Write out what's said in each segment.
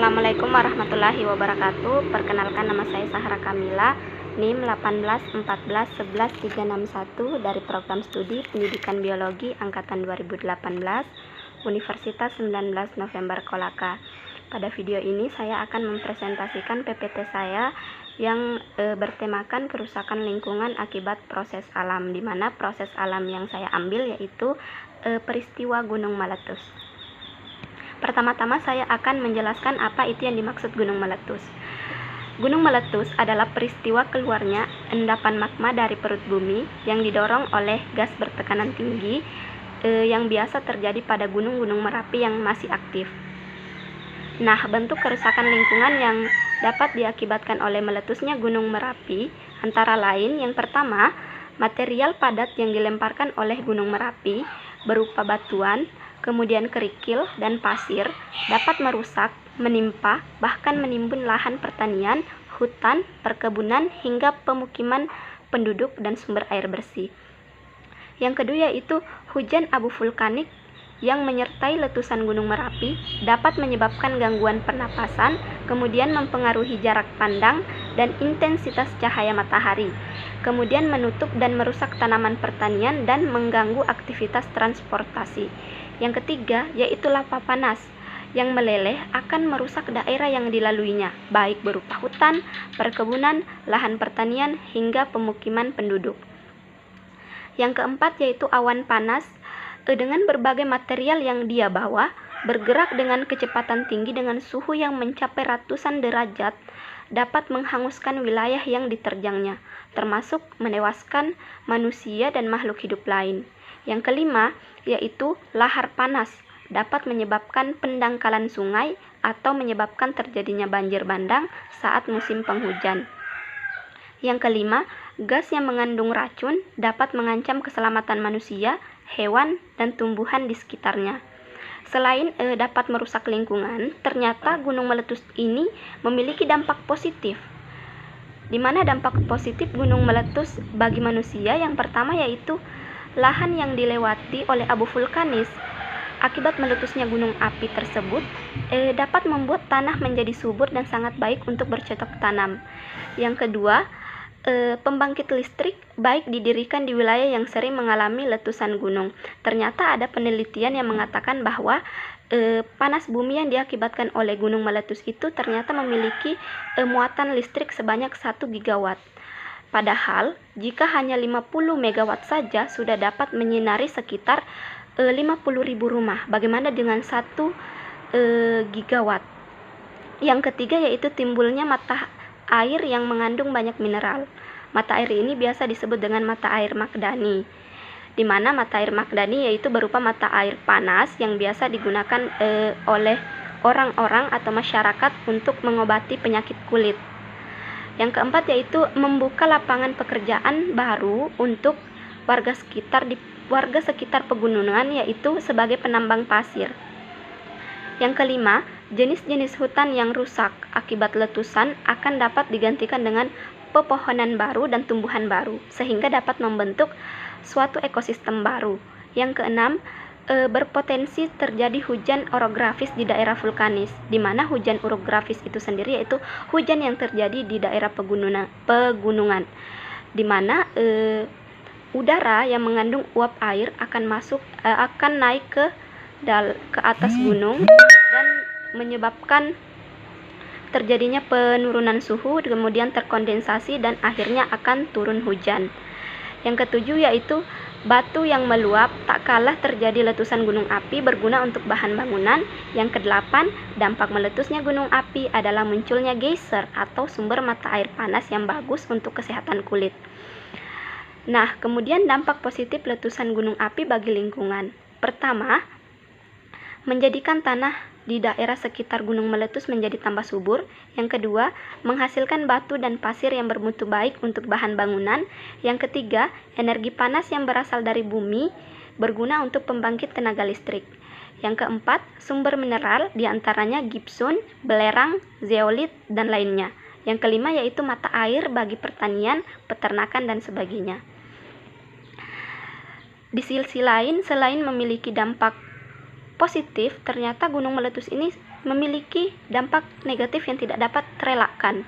Assalamualaikum warahmatullahi wabarakatuh. Perkenalkan, nama saya Sahra Kamila, NIM 181411361 dari Program Studi Pendidikan Biologi Angkatan 2018, Universitas 19 November Kolaka. Pada video ini saya akan mempresentasikan PPT saya yang bertemakan kerusakan lingkungan akibat proses alam, di mana proses alam yang saya ambil yaitu peristiwa Gunung Meletus. Pertama-tama saya akan menjelaskan apa itu yang dimaksud gunung meletus. Gunung meletus adalah peristiwa keluarnya endapan magma dari perut bumi yang didorong oleh gas bertekanan tinggi yang biasa terjadi pada gunung-gunung Merapi yang masih aktif. Nah, bentuk kerusakan lingkungan yang dapat diakibatkan oleh meletusnya Gunung Merapi antara lain, yang pertama, material padat yang dilemparkan oleh Gunung Merapi berupa batuan, kemudian kerikil dan pasir dapat merusak, menimpa, bahkan menimbun lahan pertanian, hutan, perkebunan, hingga pemukiman penduduk dan sumber air bersih. Yang kedua yaitu hujan abu vulkanik yang menyertai letusan Gunung Merapi dapat menyebabkan gangguan pernapasan, kemudian mempengaruhi jarak pandang dan intensitas cahaya matahari, kemudian menutup dan merusak tanaman pertanian dan mengganggu aktivitas transportasi. Yang ketiga yaitu lava panas yang meleleh akan merusak daerah yang dilaluinya, baik berupa hutan, perkebunan, lahan pertanian, hingga pemukiman penduduk. Yang keempat yaitu awan panas dengan berbagai material yang dia bawa, bergerak dengan kecepatan tinggi dengan suhu yang mencapai ratusan derajat, dapat menghanguskan wilayah yang diterjangnya, termasuk menewaskan manusia dan makhluk hidup lain. Yang kelima yaitu lahar panas, dapat menyebabkan pendangkalan sungai atau menyebabkan terjadinya banjir bandang saat musim penghujan. Yang kelima, gas yang mengandung racun dapat mengancam keselamatan manusia, hewan, dan tumbuhan di sekitarnya. Selain dapat merusak lingkungan, ternyata gunung meletus ini memiliki dampak positif. Di mana dampak positif gunung meletus bagi manusia? Yang pertama yaitu lahan yang dilewati oleh abu vulkanis akibat meletusnya gunung api tersebut dapat membuat tanah menjadi subur dan sangat baik untuk bercocok tanam. Yang kedua, pembangkit listrik baik didirikan di wilayah yang sering mengalami letusan gunung. Ternyata ada penelitian yang mengatakan bahwa panas bumi yang diakibatkan oleh gunung meletus itu ternyata memiliki muatan listrik sebanyak 1 gigawatt. Padahal, jika hanya 50 megawatt saja sudah dapat menyinari sekitar 50.000 rumah. Bagaimana dengan 1 gigawatt? Yang ketiga yaitu timbulnya mata air yang mengandung banyak mineral. Mata air ini biasa disebut dengan mata air Magdani, di mana mata air Magdani yaitu berupa mata air panas yang biasa digunakan oleh orang-orang atau masyarakat untuk mengobati penyakit kulit. Yang keempat yaitu membuka lapangan pekerjaan baru untuk warga sekitar pegunungan, yaitu sebagai penambang pasir. Yang kelima, jenis-jenis hutan yang rusak akibat letusan akan dapat digantikan dengan pepohonan baru dan tumbuhan baru, sehingga dapat membentuk suatu ekosistem baru. Yang keenam, berpotensi terjadi hujan orografis di daerah vulkanis, di mana hujan orografis itu sendiri yaitu hujan yang terjadi di daerah pegunungan, di mana udara yang mengandung uap air akan naik ke atas gunung dan menyebabkan terjadinya penurunan suhu, kemudian terkondensasi dan akhirnya akan turun hujan. Yang ketujuh yaitu batu yang meluap tak kalah terjadi letusan gunung api berguna untuk bahan bangunan. Yang kedelapan, dampak meletusnya gunung api adalah munculnya geyser atau sumber mata air panas yang bagus untuk kesehatan kulit. Nah, kemudian dampak positif letusan gunung api bagi lingkungan. Pertama, menjadikan tanah di daerah sekitar gunung meletus menjadi tambah subur. Yang kedua, menghasilkan batu dan pasir yang bermutu baik untuk bahan bangunan. Yang ketiga, energi panas yang berasal dari bumi berguna untuk pembangkit tenaga listrik. Yang keempat, sumber mineral diantaranya gipsun, belerang, zeolit, dan lainnya. Yang kelima yaitu mata air bagi pertanian, peternakan, dan sebagainya. Di sisi lain, selain memiliki dampak positif, ternyata gunung meletus ini memiliki dampak negatif yang tidak dapat terelakkan.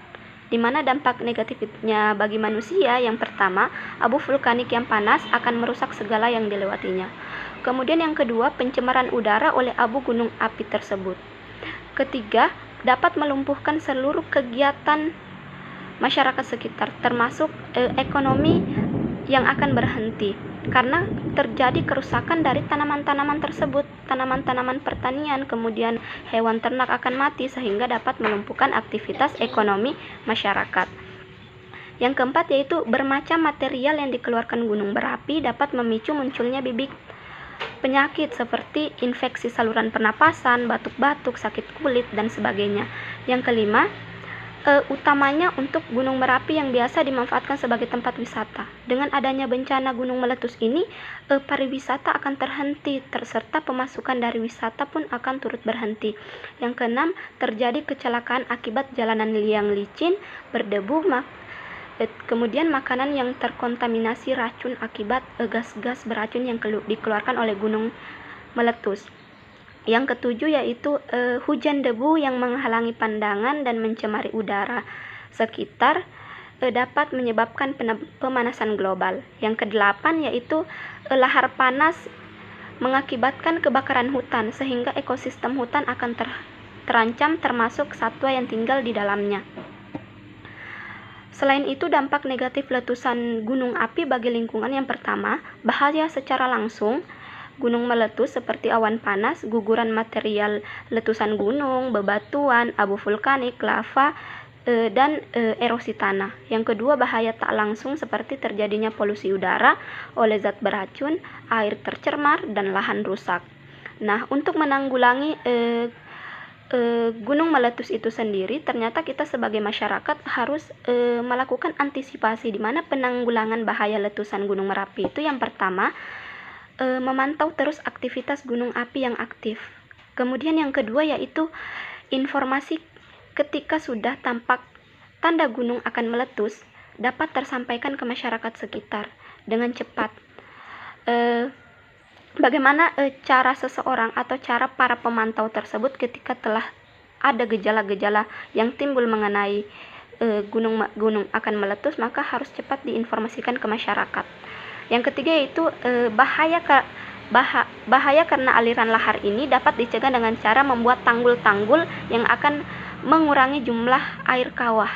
Di mana dampak negatifnya bagi manusia, yang pertama, abu vulkanik yang panas akan merusak segala yang dilewatinya. Kemudian yang kedua, pencemaran udara oleh abu gunung api tersebut. Ketiga, dapat melumpuhkan seluruh kegiatan masyarakat sekitar, termasuk ekonomi yang akan berhenti karena terjadi kerusakan dari tanaman-tanaman tersebut, tanaman-tanaman pertanian, kemudian hewan ternak akan mati sehingga dapat melumpuhkan aktivitas ekonomi masyarakat. Yang keempat yaitu bermacam material yang dikeluarkan gunung berapi dapat memicu munculnya bibit penyakit seperti infeksi saluran pernapasan, batuk-batuk, sakit kulit, dan sebagainya. Yang kelima, utamanya untuk gunung Merapi yang biasa dimanfaatkan sebagai tempat wisata. Dengan adanya bencana gunung meletus ini, pariwisata akan terhenti, serta pemasukan dari wisata pun akan turut berhenti. Yang keenam, terjadi kecelakaan akibat jalanan yang licin, berdebu, kemudian makanan yang terkontaminasi racun akibat gas-gas beracun yang dikeluarkan oleh gunung meletus. Yang ketujuh yaitu hujan debu yang menghalangi pandangan dan mencemari udara sekitar dapat menyebabkan pemanasan global. Yang kedelapan yaitu lahar panas mengakibatkan kebakaran hutan sehingga ekosistem hutan akan terancam termasuk satwa yang tinggal di dalamnya. Selain itu, dampak negatif letusan gunung api bagi lingkungan yang pertama, bahaya secara langsung. Gunung meletus seperti awan panas, guguran material letusan gunung, bebatuan, abu vulkanik, lava, dan erosi tanah. Yang kedua, bahaya tak langsung seperti terjadinya polusi udara oleh zat beracun, air tercemar, dan lahan rusak. Nah, untuk menanggulangi gunung meletus itu sendiri, ternyata kita sebagai masyarakat harus melakukan antisipasi, di mana penanggulangan bahaya letusan gunung Merapi itu yang pertama, memantau terus aktivitas gunung api yang aktif. Kemudian yang kedua yaitu informasi ketika sudah tampak tanda gunung akan meletus dapat tersampaikan ke masyarakat sekitar dengan cepat. Bagaimana cara seseorang atau cara para pemantau tersebut ketika telah ada gejala-gejala yang timbul mengenai gunung akan meletus, maka harus cepat diinformasikan ke masyarakat. Yang ketiga yaitu bahaya karena aliran lahar ini dapat dicegah dengan cara membuat tanggul-tanggul yang akan mengurangi jumlah air kawah.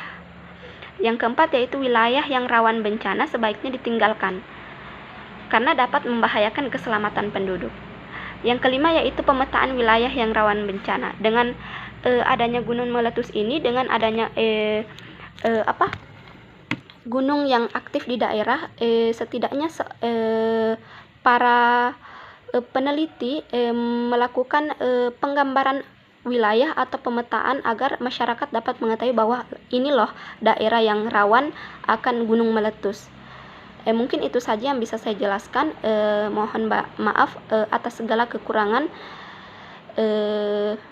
Yang keempat yaitu wilayah yang rawan bencana sebaiknya ditinggalkan karena dapat membahayakan keselamatan penduduk. Yang kelima yaitu pemetaan wilayah yang rawan bencana. Dengan adanya gunung meletus ini, dengan adanya gunung yang aktif di daerah, setidaknya para peneliti melakukan penggambaran wilayah atau pemetaan agar masyarakat dapat mengetahui bahwa ini loh daerah yang rawan akan gunung meletus. Mungkin itu saja yang bisa saya jelaskan. Mohon maaf atas segala kekurangan.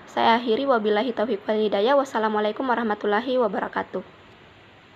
Saya akhiri, wabillahi taufiq wal hidayah. Wassalamualaikum warahmatullahi wabarakatuh.